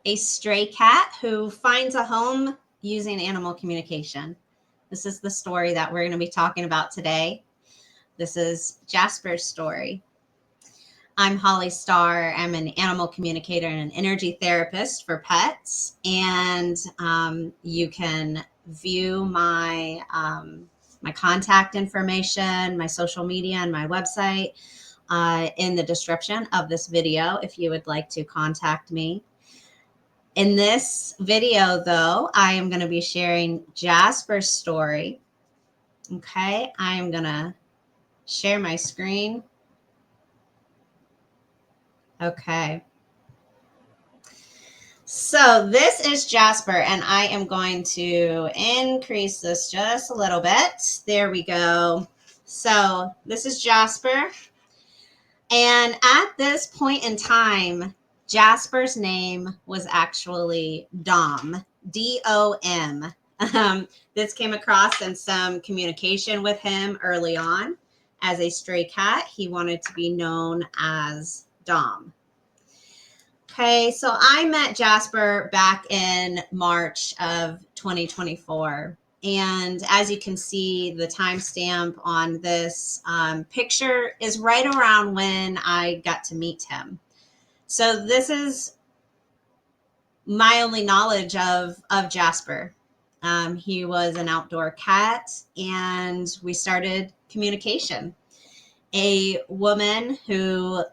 a stray cat who finds a home using animal communication. This is the story that we're going to be talking about today. This is Jasper's story. I'm Holly Starr. I'm an animal communicator and an energy therapist for pets. And you can view my contact information, my social media, and my website in the description of this video if you would like to contact me. In this video, though, I am going to be sharing Jasper's story. Okay, I am going to share my screen. Okay. So this is Jasper, and I am going to increase this just a little bit. There we go. So this is Jasper. And at this point in time, Jasper's name was actually Dom, D-O-M. This came across in some communication with him early on. As a stray cat, he wanted to be known as Dom. Okay, so I met Jasper back in March of 2024. And as you can see, the timestamp on this picture is right around when I got to meet him. So this is my only knowledge of Jasper. He was an outdoor cat, and we started communication. A woman who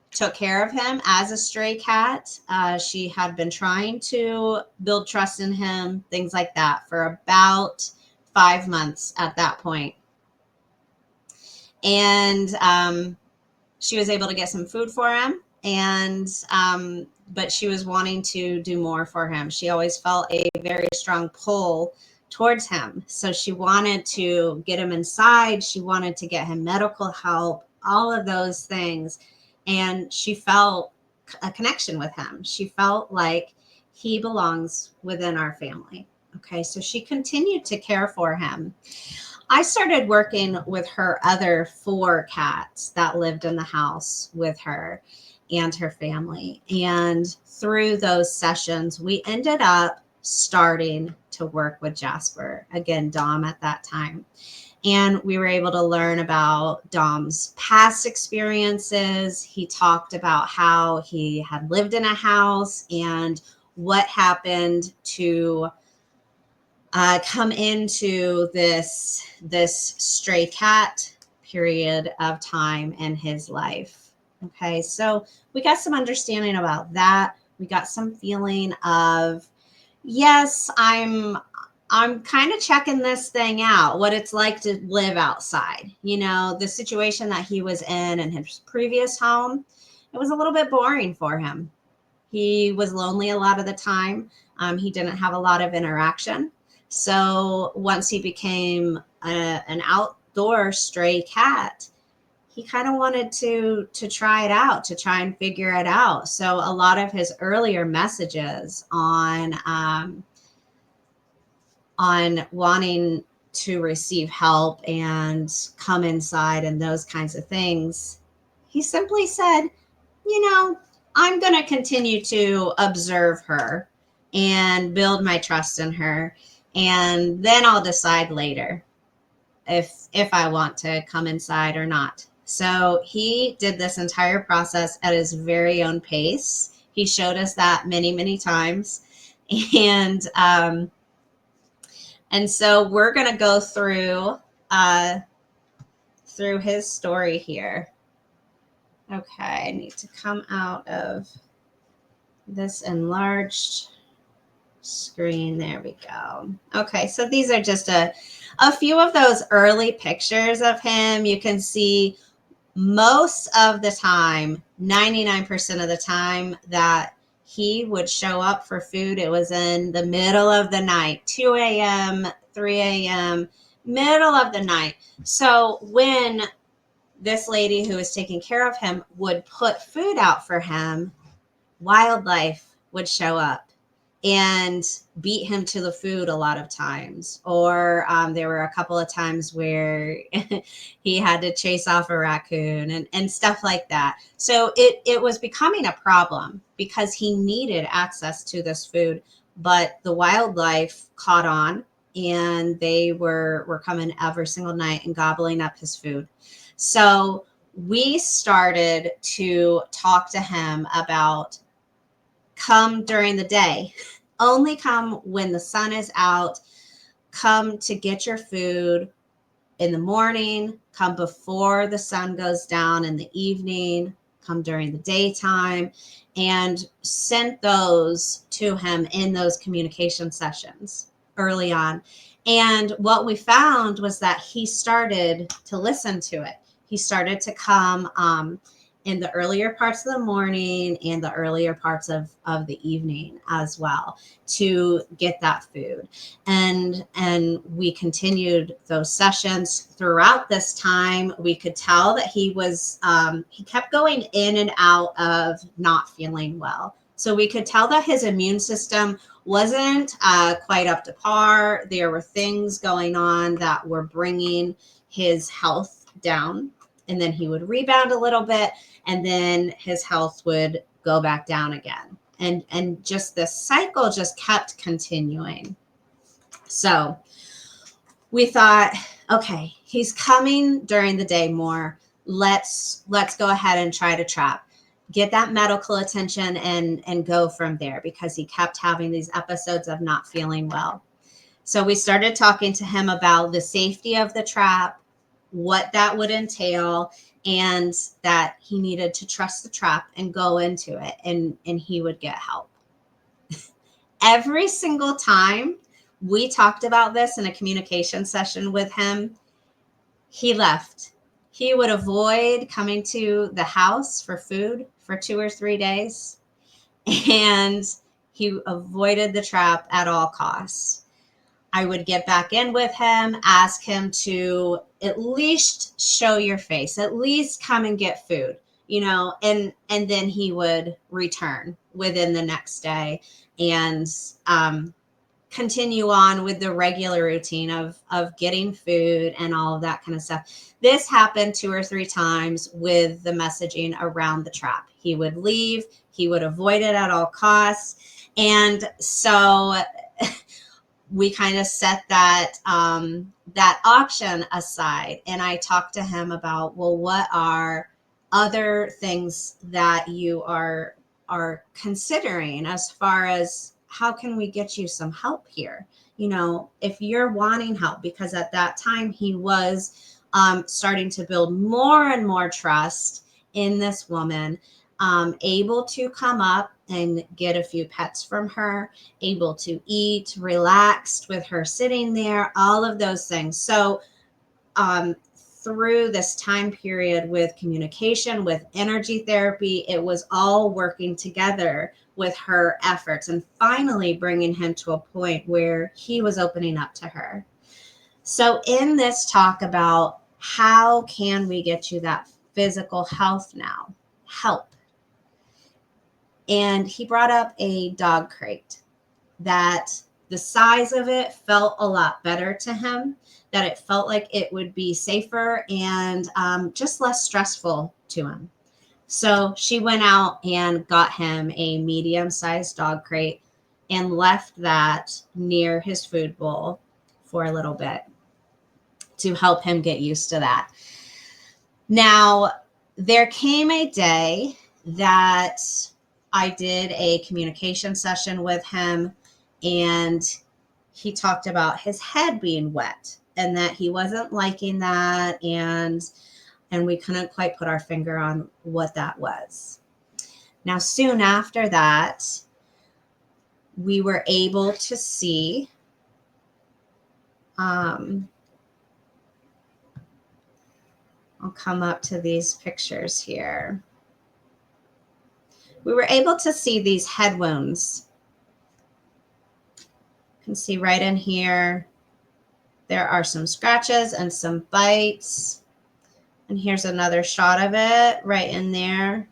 took care of him as a stray cat. She had been trying to build trust in him, things like that, for about 5 months at that point. And she was able to get some food for him, and but she was wanting to do more for him. She always felt a very strong pull towards him. So she wanted to get him inside. She wanted to get him medical help, all of those things. And she felt a connection with him. She felt like he belongs within our family. Okay, so she continued to care for him. I started working with her other 4 cats that lived in the house with her and her family. And through those sessions, we ended up starting to work with Jasper, again, Dom at that time. And we were able to learn about Dom's past experiences. He talked about how he had lived in a house and what happened to come into this stray cat period of time in his life. Okay, so we got some understanding about that. We got some feeling of, yes, I'm kind of checking this thing out, what it's like to live outside. You know, the situation that he was in his previous home, it was a little bit boring for him. He was lonely a lot of the time. He didn't have a lot of interaction. So once he became an outdoor stray cat, he kind of wanted to try it out, to try and figure it out. So a lot of his earlier messages on wanting to receive help and come inside and those kinds of things, he simply said, you know, I'm going to continue to observe her and build my trust in her. And then I'll decide later if I want to come inside or not. So he did this entire process at his very own pace. He showed us that many, many times. And so we're going to go through his story here. Okay, I need to come out of this enlarged screen. There we go. Okay, so these are just a few of those early pictures of him. You can see most of the time, 99% of the time that he would show up for food, it was in the middle of the night, 2 a.m., 3 a.m., middle of the night. So when this lady who was taking care of him would put food out for him, wildlife would show up. and beat him to the food a lot of times. Or there were a couple of times where he had to chase off a raccoon and stuff like that. So it was becoming a problem because he needed access to this food, but the wildlife caught on, and they were coming every single night and gobbling up his food. So we started to talk to him about, come during the day, only come when the sun is out, come to get your food in the morning, come before the sun goes down in the evening, come during the daytime, and sent those to him in those communication sessions early on. And what we found was that he started to listen to it. He started to come in the earlier parts of the morning and the earlier parts of the evening as well to get that food. And we continued those sessions throughout this time. We could tell that he was he kept going in and out of not feeling well. So we could tell that his immune system wasn't quite up to par. There were things going on that were bringing his health down, and then he would rebound a little bit, and then his health would go back down again. And just this cycle just kept continuing. So we thought, okay, he's coming during the day more. Let's go ahead and try to trap, get that medical attention, and go from there, because he kept having these episodes of not feeling well. So we started talking to him about the safety of the trap, what that would entail, and that he needed to trust the trap and go into it, and he would get help. Every single time we talked about this in a communication session with him, he left. He would avoid coming to the house for food for 2 or 3 days, and he avoided the trap at all costs. I would get back in with him, ask him to at least show your face, at least come and get food, and then he would return within the next day and continue on with the regular routine of getting food and all of that kind of stuff. This happened 2 or 3 times with the messaging around the trap. He would leave, he would avoid it at all costs. And so we kind of set that that option aside, and I talked to him about, well, what are other things that you are considering as far as how can we get you some help here? If you're wanting help, because at that time he was starting to build more and more trust in this woman, able to come up and get a few pets from her, able to eat, relaxed with her sitting there, all of those things. So through this time period with communication, with energy therapy, it was all working together with her efforts and finally bringing him to a point where he was opening up to her. So in this talk about how can we get you that physical health now, help. And he brought up a dog crate that the size of it felt a lot better to him, that it felt like it would be safer and just less stressful to him. So she went out and got him a medium-sized dog crate and left that near his food bowl for a little bit to help him get used to that. Now, there came a day that I did a communication session with him, and he talked about his head being wet and that he wasn't liking that, and we couldn't quite put our finger on what that was. Now, soon after that, we were able to see I'll come up to these pictures here. We were able to see these head wounds. You can see right in here, there are some scratches and some bites. And here's another shot of it right in there.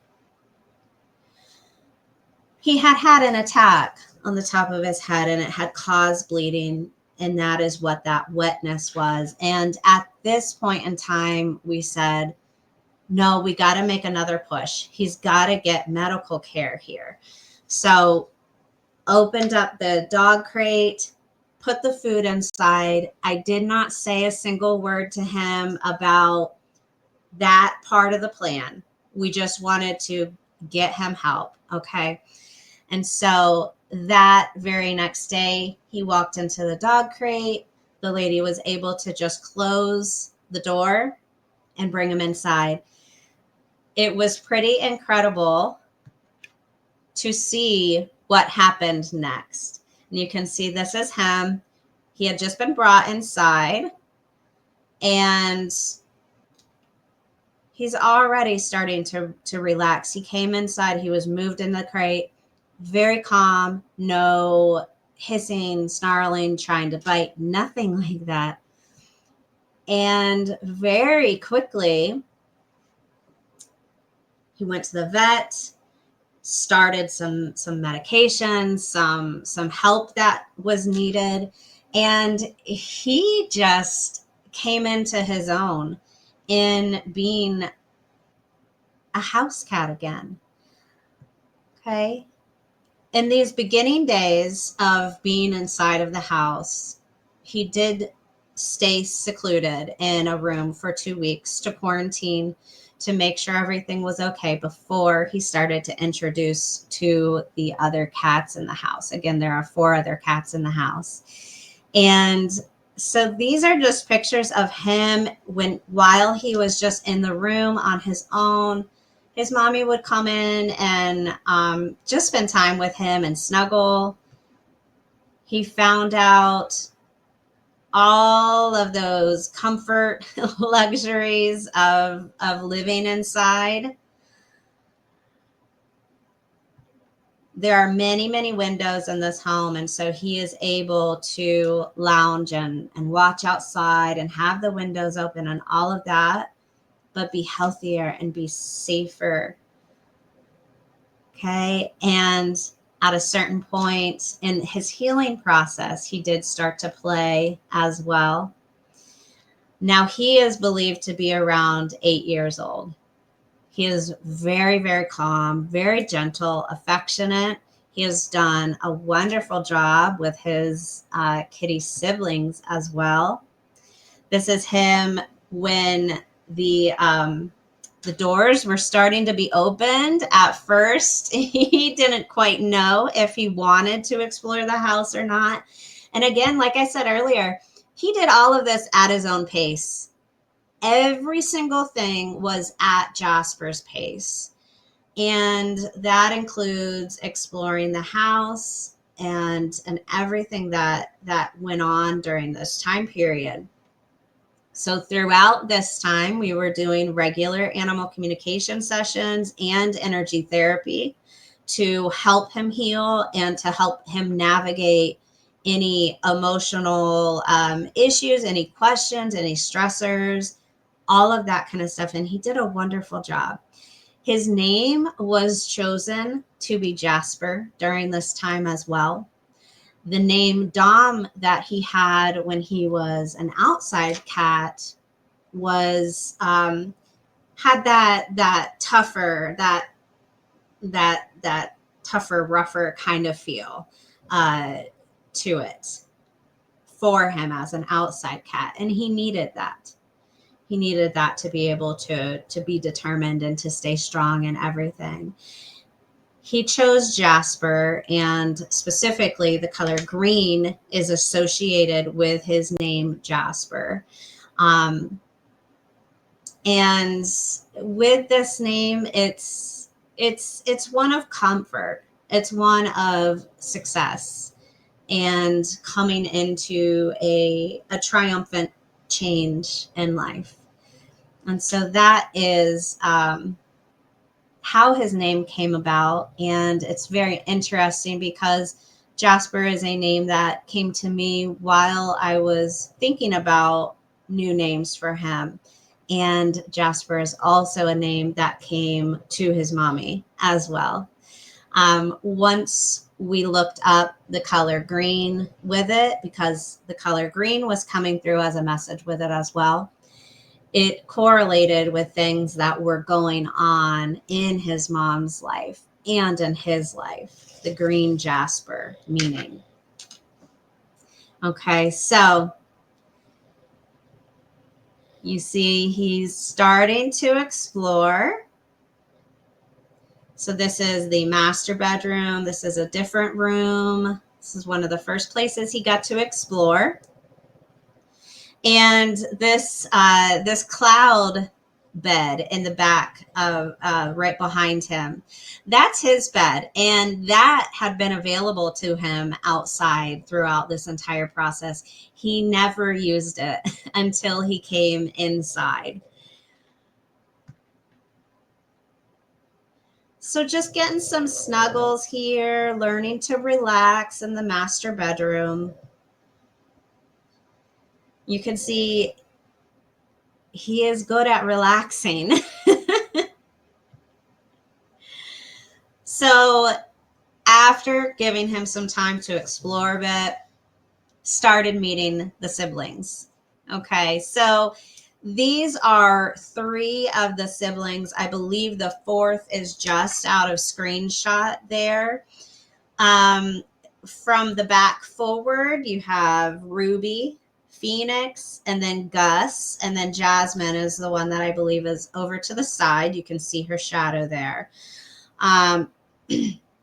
He had had an attack on the top of his head, and it had caused bleeding. And that is what that wetness was. And at this point in time, we said, no, we got to make another push. He's got to get medical care here. So opened up the dog crate, put the food inside. I did not say a single word to him about that part of the plan. We just wanted to get him help. Okay. And so that very next day, he walked into the dog crate. The lady was able to just close the door and bring him inside. It was pretty incredible to see what happened next. And you can see this is him. He had just been brought inside, and he's already starting to relax. He came inside. He was moved in the crate, very calm, no hissing, snarling, trying to bite, nothing like that. And very quickly, he went to the vet, started some medication, some help that was needed, and he just came into his own in being a house cat again. Okay. In these beginning days of being inside of the house, he did stay secluded in a room for 2 weeks to quarantine, to make sure everything was okay before he started to introduce to the other cats in the house. Again, there are 4 other cats in the house. And so these are just pictures of him while he was just in the room on his own. His mommy would come in and just spend time with him and snuggle. He found out all of those comfort luxuries of living inside. There are many, many windows in this home, and so he is able to lounge and watch outside and have the windows open and all of that, but be healthier and be safer. Okay. And at a certain point in his healing process, he did start to play as well. Now he is believed to be around 8 years old. He is very, very calm, very gentle, affectionate. He has done a wonderful job with his kitty siblings as well. This is him when the doors were starting to be opened. At first, he didn't quite know if he wanted to explore the house or not. And again, like I said earlier, he did all of this at his own pace. Every single thing was at Jasper's pace. And that includes exploring the house and everything that went on during this time period. So throughout this time, we were doing regular animal communication sessions and energy therapy to help him heal and to help him navigate any emotional issues, any questions, any stressors, all of that kind of stuff. And he did a wonderful job. His name was chosen to be Jasper during this time as well. The name Dom that he had when he was an outside cat was had that tougher, that tougher, rougher kind of feel to it for him as an outside cat, and he needed that. He needed that to be able to be determined and to stay strong and everything. He chose Jasper, and specifically the color green is associated with his name, Jasper. And with this name, it's one of comfort. It's one of success and coming into a triumphant change in life. And so that is how his name came about. And it's very interesting because Jasper is a name that came to me while I was thinking about new names for him. And Jasper is also a name that came to his mommy as well. Once we looked up the color green with it because the color green was coming through as a message with it as well. It correlated with things that were going on in his mom's life and in his life, the green Jasper meaning. Okay, so you see he's starting to explore. So this is the master bedroom. This is a different room. This is one of the first places he got to explore. And this cloud bed in the back of right behind him, that's his bed, and that had been available to him outside throughout this entire process. He never used it until he came inside. So just getting some snuggles here, learning to relax in the master bedroom. You can see he is good at relaxing. So after giving him some time to explore a bit, started meeting the siblings. Okay, so these are 3 of the siblings. I believe the 4th is just out of screenshot there. From the back forward, you have Ruby, Phoenix, and then Gus, and then Jasmine is the one that I believe is over to the side. You can see her shadow there.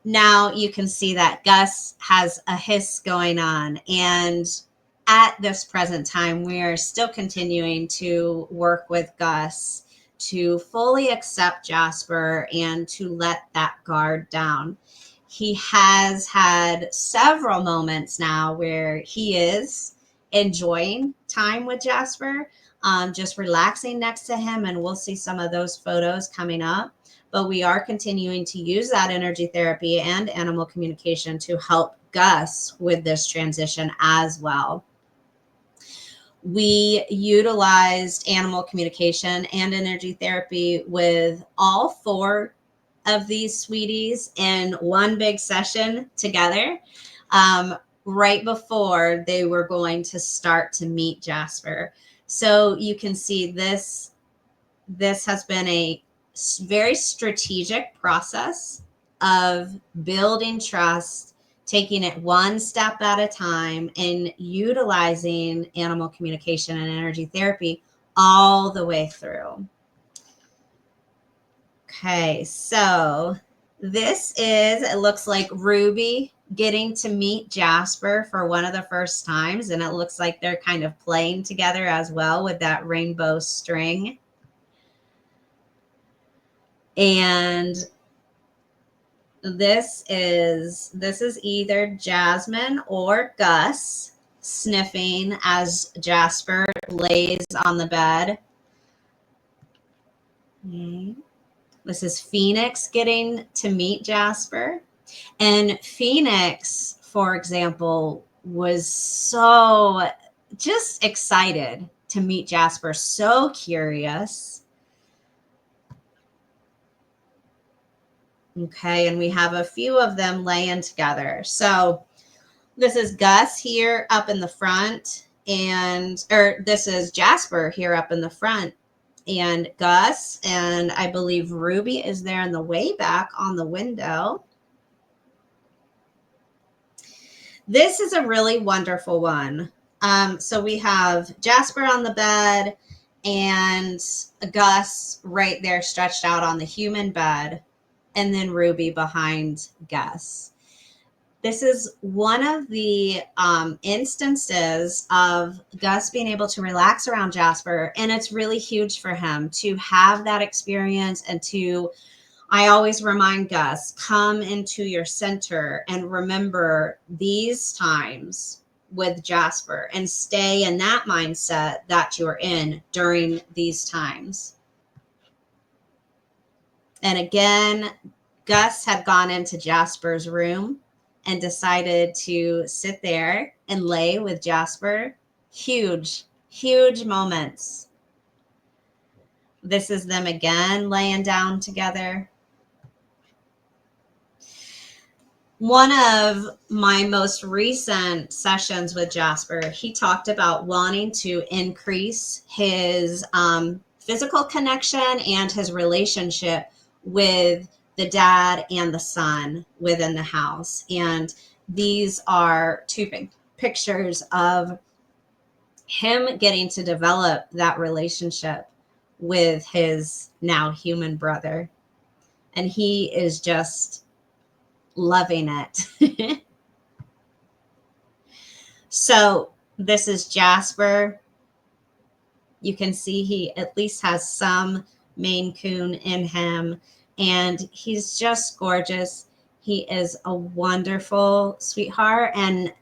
Now you can see that Gus has a hiss going on, and at this present time, we are still continuing to work with Gus to fully accept Jasper and to let that guard down. He has had several moments now where he is enjoying time with Jasper, just relaxing next to him, and we'll see some of those photos coming up. But we are continuing to use that energy therapy and animal communication to help Gus with this transition as well. We utilized animal communication and energy therapy with all 4 of these sweeties in one big session together, right before they were going to start to meet Jasper. So you can see this has been a very strategic process of building trust, taking it one step at a time, and utilizing animal communication and energy therapy all the way through. Okay, so this is, it looks like Ruby getting to meet Jasper for one of the first times, and it looks like they're kind of playing together as well with that rainbow string. And this is either Jasmine or Gus sniffing as Jasper lays on the bed. This is Phoenix getting to meet Jasper. And Phoenix, for example, was so just excited to meet Jasper, so curious. Okay, and we have a few of them laying together. So this is Gus here up in the front, or this is Jasper here up in the front, and Gus, and I believe Ruby is there in the way back on the window. This is a really wonderful one. So we have Jasper on the bed and Gus right there stretched out on the human bed, and then Ruby behind Gus. This is one of the instances of Gus being able to relax around Jasper, and it's really huge for him to have that experience and to, I always remind Gus, come into your center and remember these times with Jasper and stay in that mindset that you're in during these times. And again, Gus had gone into Jasper's room and decided to sit there and lay with Jasper. Huge, huge moments. This is them again laying down together. One of my most recent sessions with Jasper, he talked about wanting to increase his physical connection and his relationship with the dad and the son within the house. And these are two pictures of him getting to develop that relationship with his now human brother. And he is just loving it. So this is Jasper. You can see he at least has some Maine Coon in him, and he's just gorgeous. He is a wonderful sweetheart. And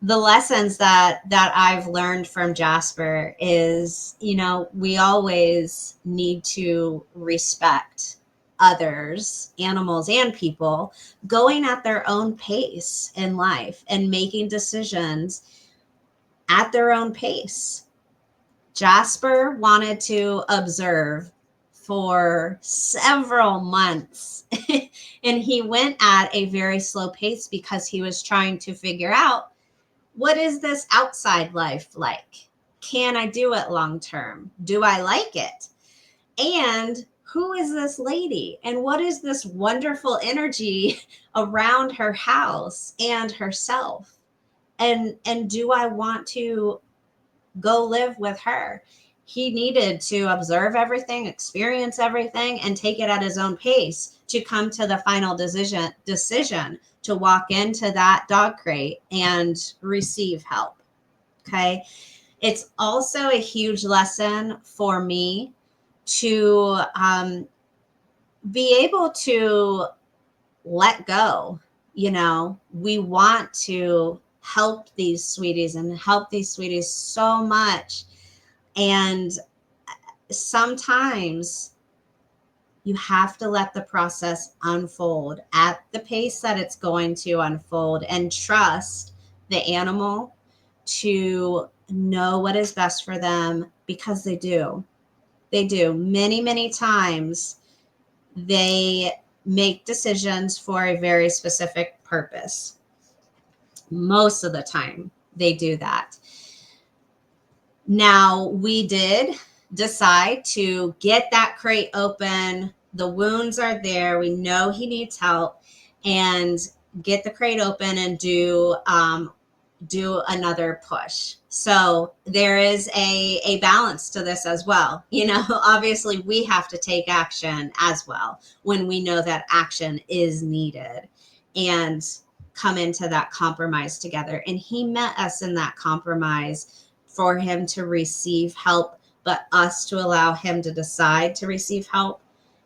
the lessons that I've learned from Jasper is, we always need to respect others, animals and people, going at their own pace in life and making decisions at their own pace. Jasper wanted to observe for several months and he went at a very slow pace because he was trying to figure out, what is this outside life like? Can I do it long term? Do I like it? And who is this lady? And what is this wonderful energy around her house and herself? And do I want to go live with her? He needed to observe everything, experience everything, and take it at his own pace to come to the final decision to walk into that dog crate and receive help. Okay. It's also a huge lesson for me to be able to let go. We want to help these sweeties and help these sweeties so much. And sometimes you have to let the process unfold at the pace that it's going to unfold and trust the animal to know what is best for them, because they do. They do. Many, many times they make decisions for a very specific purpose. Most of the time they do that. Now, we did decide to get that crate open. The wounds are there. We know he needs help, and get the crate open and do another push. So there is a balance to this as well. Obviously we have to take action as well when we know that action is needed, and come into that compromise together. And he met us in that compromise for him to receive help, but us to allow him to decide to receive help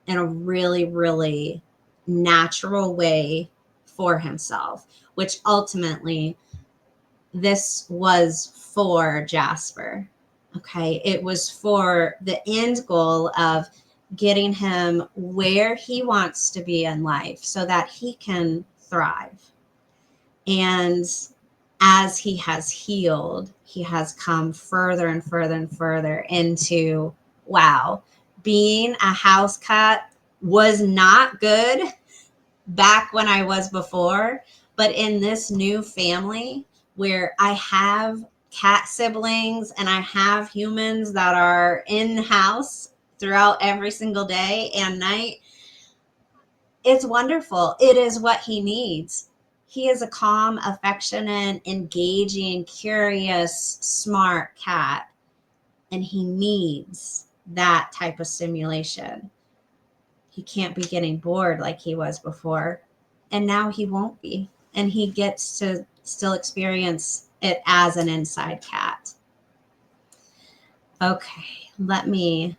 in a really, really natural way for himself, which ultimately this was for Jasper. Okay. It was for the end goal of getting him where he wants to be in life so that he can thrive. And as he has healed, he has come further and further and further into, wow, being a house cat was not good back when I was before, but in this new family where I have cat siblings and I have humans that are in the house throughout every single day and night, it's wonderful. It is what he needs. He is a calm, affectionate, engaging, curious, smart cat, and he needs that type of stimulation. He can't be getting bored like he was before, and now he won't be. And he gets to still experience it as an inside cat. Okay, let me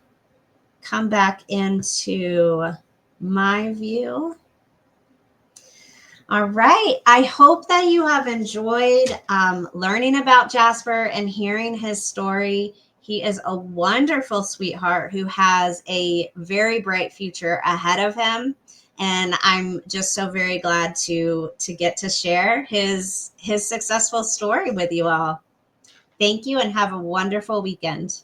come back into my view. All right. I hope that you have enjoyed learning about Jasper and hearing his story. He is a wonderful sweetheart who has a very bright future ahead of him. And I'm just so very glad to get to share his successful story with you all. Thank you and have a wonderful weekend.